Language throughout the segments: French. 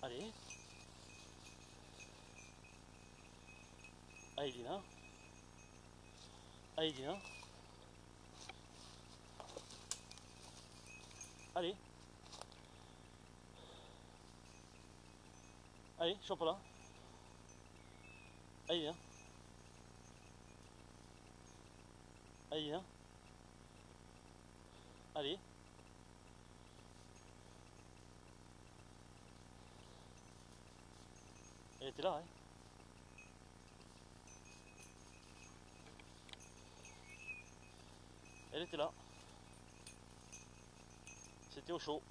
Allez. Allez, Dina. Allez, Dina. Allez. Allez, chope là. Allez, Dina. Allez, Dina. Allez. Elle était là, hein. Elle était là. C'était au chaud.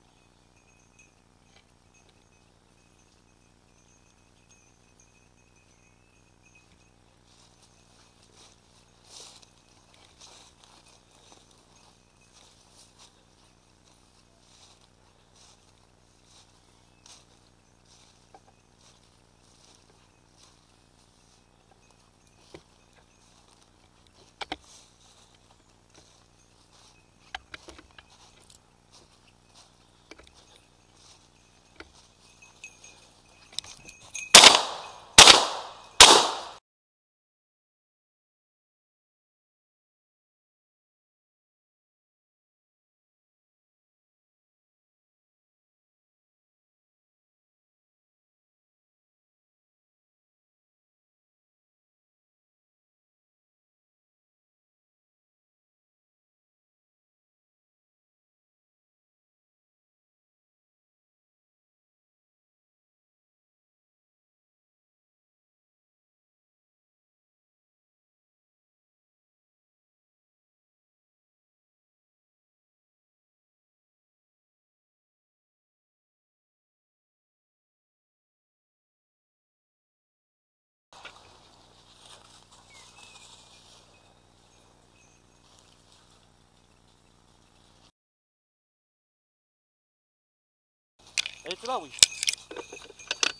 Elle était là, oui.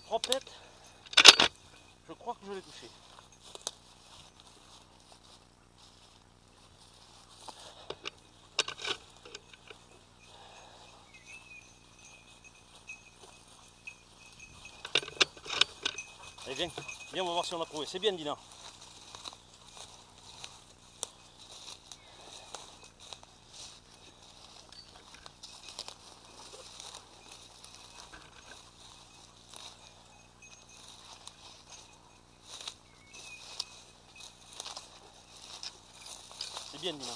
Propette. Je crois que je l'ai touché. Allez, viens. Viens, on va voir si on a trouvé. C'est bien, Dina. C'est bien, Dina.